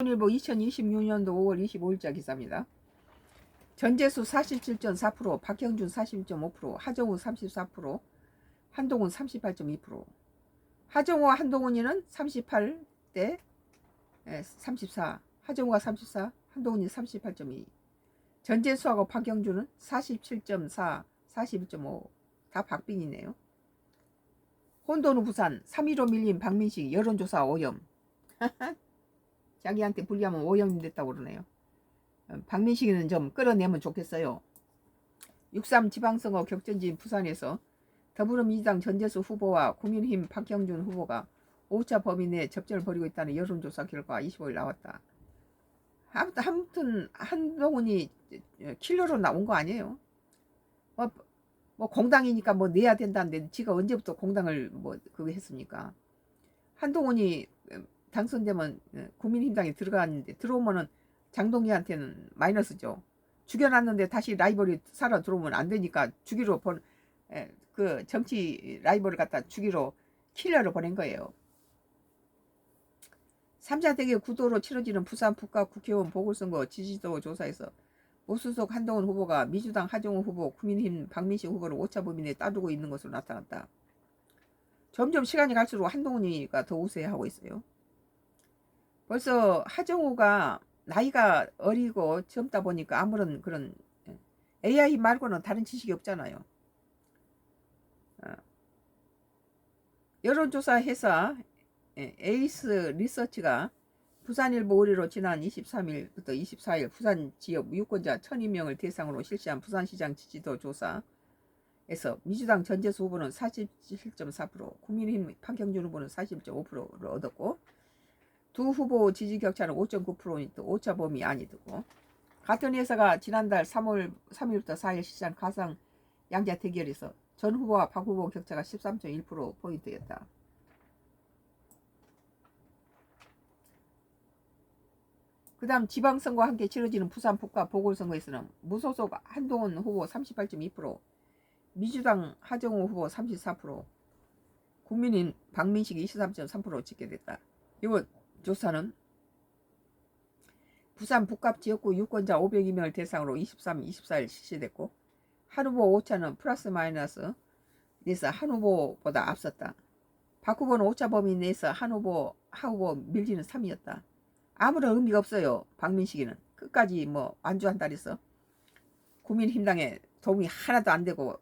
조선일보 2026년도 5월 25일자 기사입니다. 전재수 47.4%, 박형준 41.5%, 하정우 34%, 한동훈 38.2%. 하정우와 한동훈이는 38대 34, 하정우가 34, 한동훈이 38.2. 전재수하고 박형준은 47.4, 41.5. 다 박빙이네요. 혼돈 후 부산 3.15 밀린 박민식 여론조사 오염. 자기한테 불리하면 오염 됐다고 그러네요. 박민식이는 좀 끌어내면 좋겠어요. 6.3 지방선거 격전지인 부산에서 더불어민주당 전재수 후보와 국민의힘 박형준 후보가 오차 범위 내 접전을 벌이고 있다는 여론조사 결과 25일 나왔다. 아무튼 한동훈이 킬러로 나온 거 아니에요. 뭐 공당이니까 뭐 내야 된다는데 지가 언제부터 공당을 뭐 그거 했습니까? 한동훈이 당선되면 국민의힘당에 들어갔는데 들어오면은 장동희한테는 마이너스죠. 죽여놨는데 다시 라이벌이 살아 들어오면 안 되니까 죽이러 그 정치 라이벌을 갖다 죽이러 킬러를 보낸 거예요. 3자 대결 구도로 치러지는 부산 북각 국회의원 보궐선거 지지도 조사에서 무소속 한동훈 후보가 민주당 하정우 후보, 국민의힘 박민식 후보를 오차 범위 내에 따두고 있는 것으로 나타났다. 점점 시간이 갈수록 한동훈이가 더 우세하고 있어요. 벌써 하정우가 나이가 어리고 젊다 보니까 아무런 그런 AI 말고는 다른 지식이 없잖아요. 여론조사 회사 에이스 리서치가 부산일보 의뢰로 지난 23일부터 24일 부산 지역 유권자 1,002명을 대상으로 실시한 부산시장 지지도 조사에서 민주당 전재수 후보는 47.4%, 국민의힘 박형준 후보는 41.5%를 얻었고 두 후보 지지 격차는 5.9%니까 오차 범위 아니고 같은 회사가 지난달 3일부터 4일 시장 가상 양자 대결에서 전 후보와 박 후보 격차가 13.1%포인트였다. 그 다음 지방선거와 함께 치러지는 부산 북과 보궐선거에서는 무소속 한동훈 후보 38.2%, 민주당 하정우 후보 34%, 국민인 박민식이 23.3% 찍게 됐다. 이번 조사는 부산 북갑 지역구 유권자 502명을 대상으로 23, 24일 실시됐고 한 후보 오차는 플러스 마이너스 내서 한 후보보다 앞섰다. 박 후보는 오차 범위 내에서 하 후보 밀리는 3이었다. 아무런 의미가 없어요. 박민식이는 끝까지 뭐 완주한다 그래서 국민힘당에 도움이 하나도 안 되고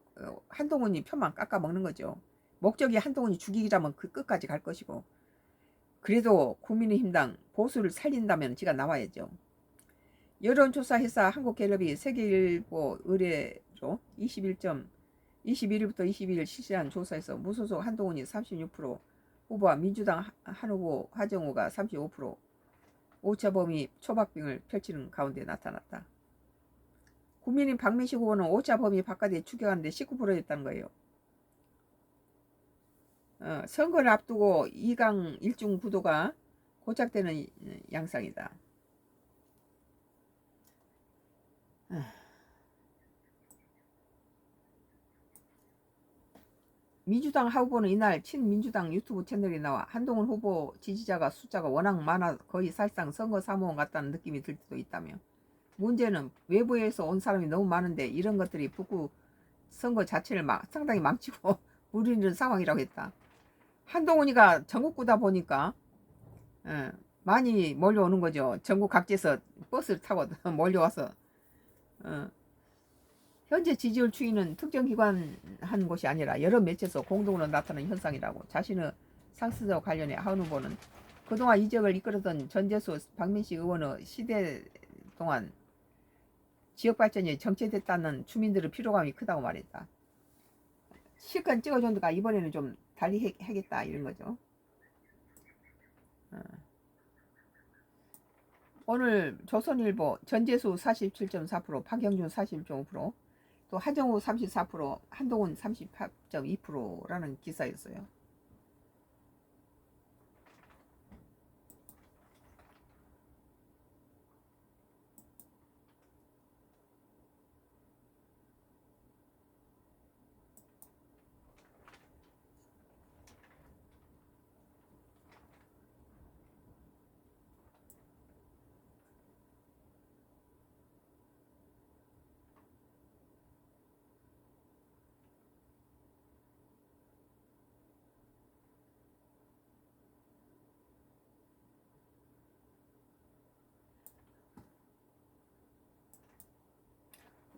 한동훈이 표만 깎아 먹는 거죠. 목적이 한동훈이 죽이기라면 그 끝까지 갈 것이고 그래도 국민의힘당 보수를 살린다면 지가 나와야죠. 여론조사 회사 한국갤럽이 세계일보 의뢰로 21일부터 22일 실시한 조사에서 무소속 한동훈이 36%, 후보와 민주당 한 후보 하정우가 35%, 오차 범위 초박빙을 펼치는 가운데 나타났다. 국민인 박민식 후보는 오차 범위 바깥에 추격하는데 19%였다는 거예요. 선거를 앞두고 2강 1중 구도가 고착되는 양상이다. 민주당 후보는 이날 친민주당 유튜브 채널에 나와 한동훈 후보 지지자가 숫자가 워낙 많아 거의 사실상 선거 사무원 같다는 느낌이 들 때도 있다며 문제는 외부에서 온 사람이 너무 많은데 이런 것들이 북구 선거 자체를 상당히 망치고 무리는 상황이라고 했다. 한동훈이가 전국구다 보니까 많이 몰려오는 거죠. 전국 각지에서 버스를 타고 몰려와서 현재 지지율 추이는 특정 기관 한 곳이 아니라 여러 매체에서 공동으로 나타나는 현상이라고. 자신의 상승과 관련해 한 후보는 그동안 이 지역을 이끌었던 전재수 박민식 의원의 시대 동안 지역 발전이 정체됐다는 주민들의 피로감이 크다고 말했다. 실컷 찍어줬으니까 이번에는 좀 달리 하겠다 이런 거죠. 오늘 조선일보 전재수 47.4%, 박영준 41.5%, 또 하정우 34%, 한동훈 38.2%라는 기사였어요.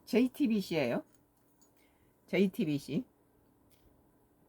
JTBC예요. JTBC.